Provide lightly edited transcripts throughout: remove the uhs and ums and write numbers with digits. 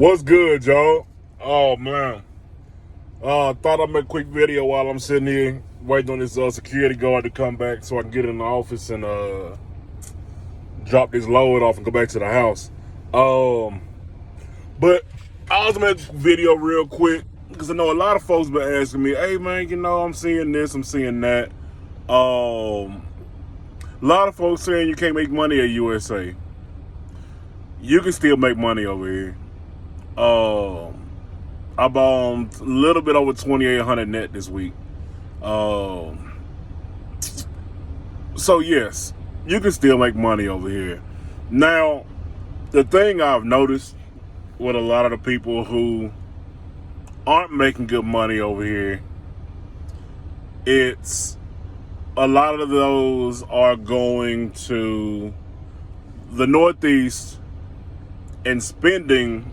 What's good, y'all? Oh man, thought I'd make a quick video while I'm sitting here waiting on this security guard to come back so I can get in the office and drop this load off and go back to the house. But I was gonna make a video real quick because I know a lot of folks been asking me, "Hey man, I'm seeing this, I'm seeing that." A lot of folks saying you can't make money at USA. You can still make money over here. I bombed a little bit over 2,800 net this week. So yes, you can still make money over here. Now, the thing I've noticed with a lot of the people who aren't making good money over here, it's a lot of those are going to the Northeast and spending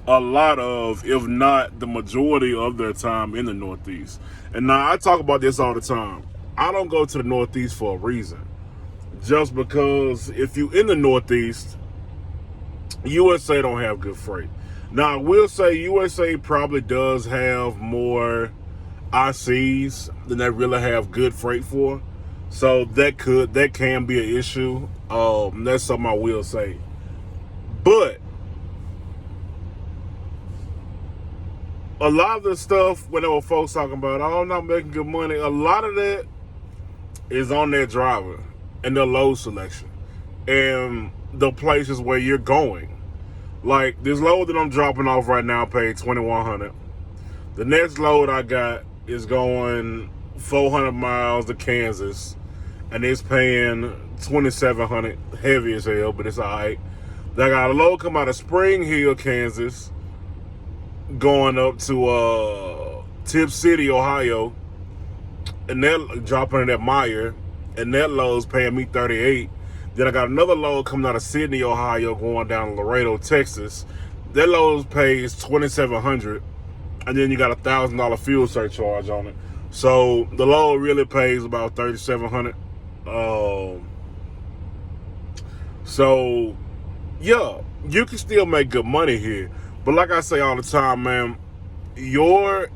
a lot of, if not the majority of their time in the Northeast. And now I talk about this all the time. I don't go to the Northeast for a reason. Just because if you in the Northeast, USA don't have good freight. Now I will say USA probably does have more ICs than they really have good freight for. So that can be an issue. That's something I will say. But a lot of the stuff, whenever folks talking about, oh, I'm not making good money, a lot of that is on their driver and their load selection and the places where you're going. Like this load that I'm dropping off right now paid $2,100. The next load I got is going 400 miles to Kansas, and it's paying $2,700. Heavy as hell, but it's all right. I got a load come out of Spring Hill, Kansas, going up to Tip City, Ohio, and that dropping it at Meyer, and that load's paying me $38. Then I got another load coming out of Sydney, Ohio, going down to Laredo, Texas. That load pays $2,700, and then you got $1,000 fuel surcharge on it. So the load really pays about $3,700. So yeah, you can still make good money here. But like I say all the time, man, your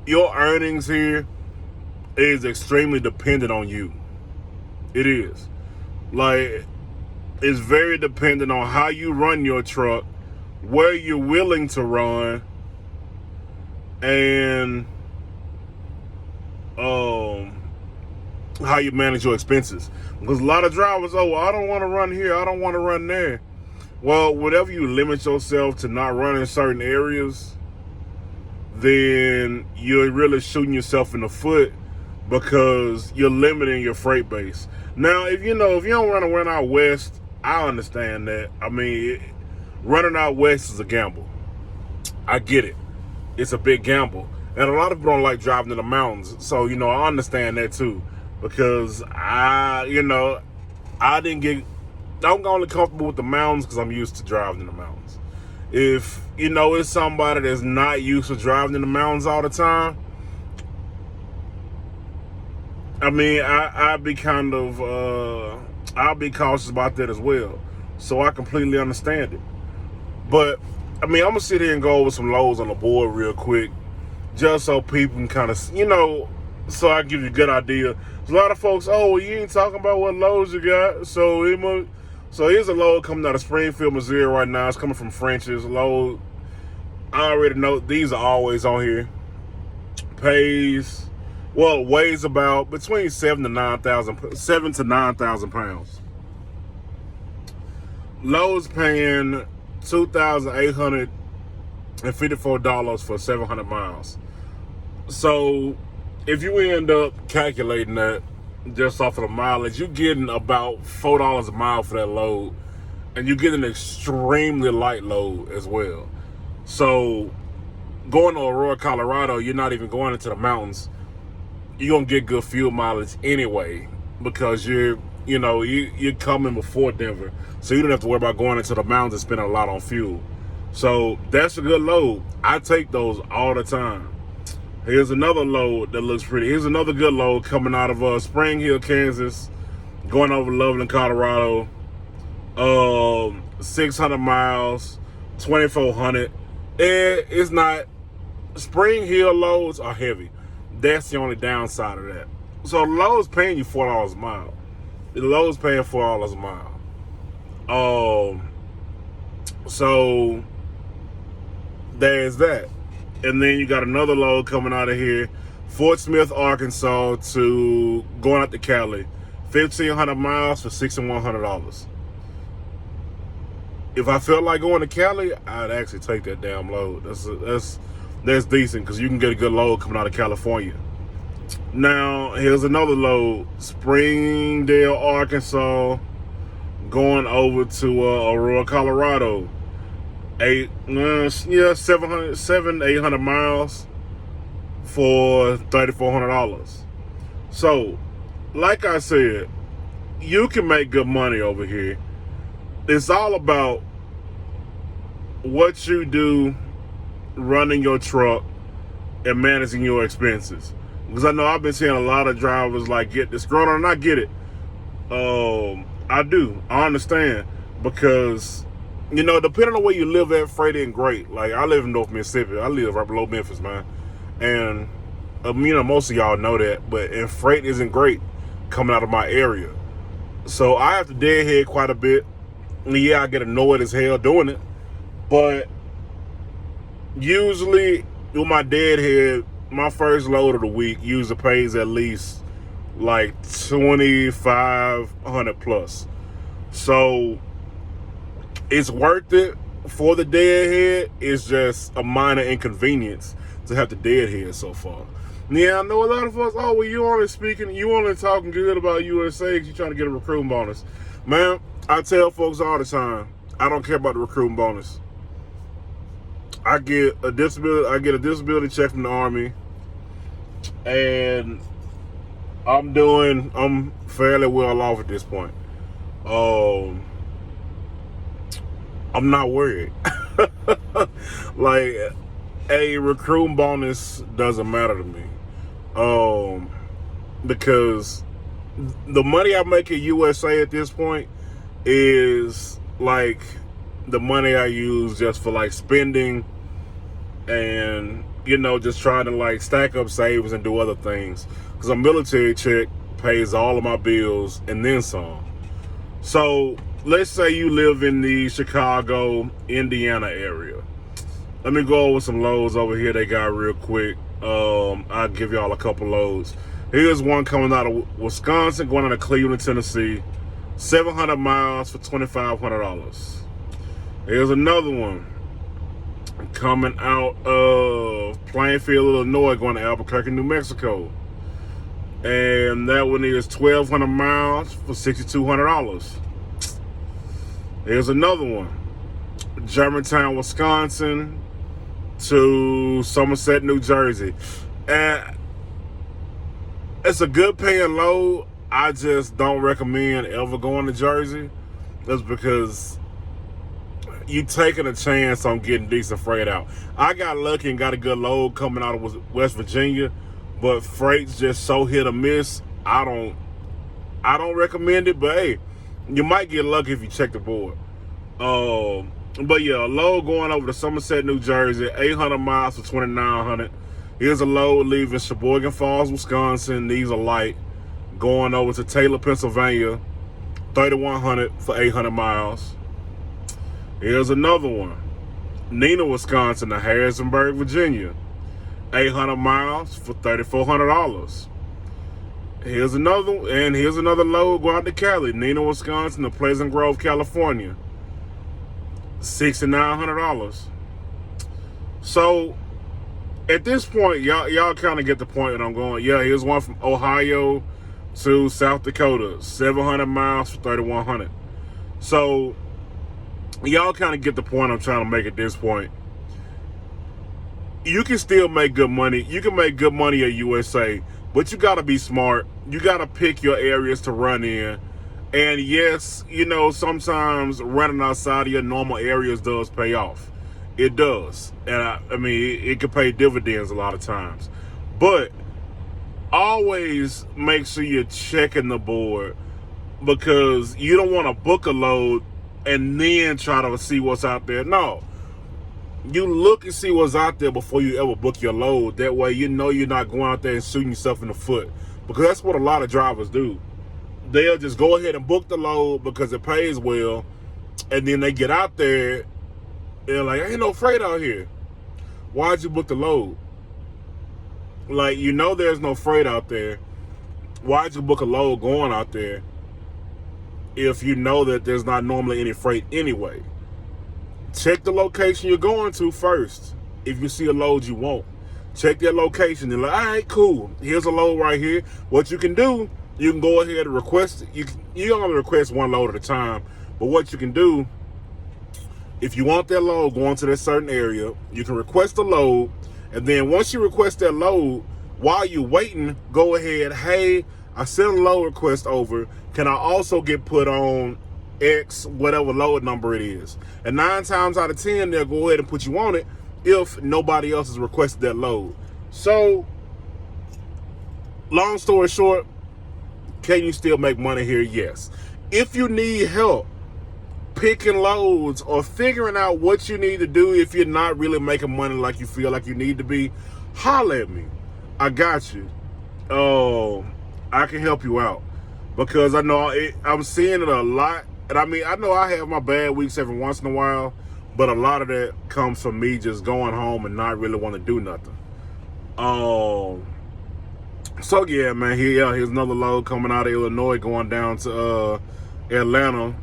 earnings here is extremely dependent on you. It is. Like, it's very dependent on how you run your truck, where you're willing to run, and how you manage your expenses. Because a lot of drivers, oh, well, I don't want to run here, I don't want to run there. Well, whatever you limit yourself to not running certain areas, then you're really shooting yourself in the foot because you're limiting your freight base. Now, if you don't want to run out west, I understand that. I mean, running out west is a gamble. I get it. It's a big gamble. And a lot of people don't like driving in the mountains. So, I understand that too. Because I'm only comfortable with the mountains because I'm used to driving in the mountains. If, it's somebody that's not used to driving in the mountains all the time, I mean, I'll be cautious about that as well. So I completely understand it. But, I mean, I'm going to sit here and go over some loads on the board real quick, just so people can kind of, so I give you a good idea. There's a lot of folks, oh, well, you ain't talking about what loads you got. So here's a load coming out of Springfield, Missouri right now. It's coming from French's load. I already know these are always on here. Weighs about between 7 to 9,000 pounds. Load's paying $2,854 for 700 miles. So if you end up calculating that just off of the mileage, you're getting about $4 a mile for that load, and you get an extremely light load as well. So going to Aurora, Colorado, you're not even going into the mountains. You're gonna get good fuel mileage anyway because you're coming before Denver, so you don't have to worry about going into the mountains and spending a lot on fuel. So that's a good load. I take those all the time. Here's another load that looks pretty. Here's another good load coming out of Spring Hill, Kansas, going over Loveland, Colorado. 600 miles 2,400. It's not. Spring Hill loads are heavy. That's the only downside of that. So the load's paying you $4 a mile. The load's paying $4 a mile. So there's that. And then you got another load coming out of here, Fort Smith, Arkansas to going out to Cali. 1,500 miles for $6,100. If I felt like going to Cali, I'd actually take that damn load. That's decent because you can get a good load coming out of California. Now, here's another load. Springdale, Arkansas, going over to Aurora, Colorado. 800 miles for $3,400. So, like I said, you can make good money over here. It's all about what you do running your truck and managing your expenses. Because I know I've been seeing a lot of drivers like get disgruntled, and I get it. I do. I understand. Because, you know, depending on where you live at, freight ain't great. Like, I live in North Mississippi. I live right below Memphis, man. And, you know, most of y'all know that. And freight isn't great coming out of my area. So I have to deadhead quite a bit. And yeah, I get annoyed as hell doing it. But usually with my deadhead, my first load of the week usually pays at least like 2,500 plus. So it's worth it for the deadhead. It's just a minor inconvenience to have the deadhead so far. Yeah, I know a lot of us, oh, well, you only talking good about USA because you're trying to get a recruiting bonus. Man, I tell folks all the time, I don't care about the recruiting bonus. I get a disability check from the Army, and I'm fairly well off at this point. I'm not worried. Like, a recruiting bonus doesn't matter to me. Because the money I make at USA at this point is like the money I use just for like spending and, you know, just trying to like stack up savings and do other things. Because a military check pays all of my bills and then some. So let's say you live in the Chicago, Indiana area. Let me go over some loads over here they got real quick. I'll give y'all a couple loads. Here's one coming out of Wisconsin, going out of Cleveland, Tennessee. 700 miles for $2,500. Here's another one coming out of Plainfield, Illinois, going to Albuquerque, New Mexico. And that one is 1,200 miles for $6,200. Here's another one. Germantown, Wisconsin to Somerset, New Jersey. And it's a good paying load. I just don't recommend ever going to Jersey. That's because you taking a chance on getting decent freight out. I got lucky and got a good load coming out of West Virginia, but freight's just so hit or miss. I don't recommend it, but hey, you might get lucky if you check the board. But yeah, a load going over to Somerset, New Jersey, 800 miles for $2,900. Here's a load leaving Sheboygan Falls, Wisconsin. These are light. Going over to Taylor, Pennsylvania, 3,100 for 800 miles. Here's another one. Neenah, Wisconsin to Harrisonburg, Virginia, 800 miles for $3,400. Here's another load going out to Cali, Neenah, Wisconsin to Pleasant Grove, California, $6,900. So at this point, y'all kind of get the point that I'm going. Yeah, here's one from Ohio to South Dakota, 700 miles for $3,100. So y'all kind of get the point I'm trying to make at this point. You can still make good money. You can make good money at USA, but you got to be smart. You got to pick your areas to run in. And yes, you know, sometimes running outside of your normal areas does pay off. It does. And I mean, it can pay dividends a lot of times. But always make sure you're checking the board, because you don't want to book a load and then try to see what's out there. No. you look and see what's out there before you ever book your load. That way you know you're not going out there and shooting yourself in the foot. Because that's what a lot of drivers do. They'll just go ahead and book the load because it pays well, and then they get out there and they're like, ain't no freight out here. Why'd you book the load? Like, you know there's no freight out there. Why'd you book a load going out there if you know that there's not normally any freight anyway? Check the location you're going to first. If you see a load you want, check that location and like, all right, cool. Here's a load right here. What you can do, you can go ahead and request it. You don't have to request one load at a time, but what you can do, if you want that load going to that certain area, you can request a load, and then once you request that load, while you're waiting, go ahead, hey, I sent a load request over. Can I also get put on X, whatever load number it is? And 9 times out of 10, they'll go ahead and put you on it if nobody else has requested that load. So, long story short, can you still make money here? Yes. If you need help picking loads or figuring out what you need to do if you're not really making money like you feel like you need to be, holler at me. I got you. I can help you out because I know I'm seeing it a lot. And I mean, I know I have my bad weeks every once in a while, but a lot of that comes from me just going home and not really want to do nothing. So yeah, man, here's another load coming out of Illinois going down to Atlanta,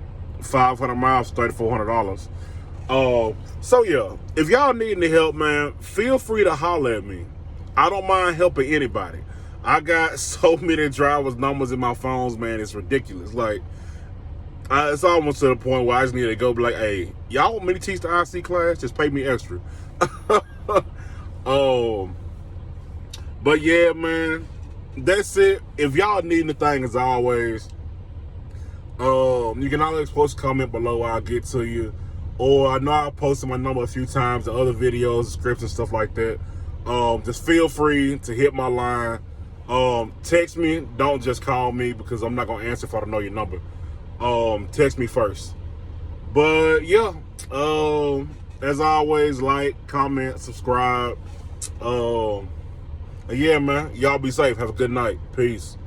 500 miles, $3,400. So yeah, if y'all need any help, man, feel free to holler at me. I don't mind helping anybody. I got so many drivers' numbers in my phones, man, it's ridiculous. Like, it's almost to the point where I just need to go be like, hey, y'all want me to teach the IC class? Just pay me extra. But yeah, man, that's it. If y'all need anything, as always, you can always post a comment below. I'll get to you. Or I know I posted my number a few times in other videos, scripts, and stuff like that. Just feel free to hit my line. Text me. Don't just call me because I'm not going to answer if I don't know your number. Text me first. But yeah, as always, like, comment, subscribe. And yeah, man, y'all be safe. Have a good night. Peace.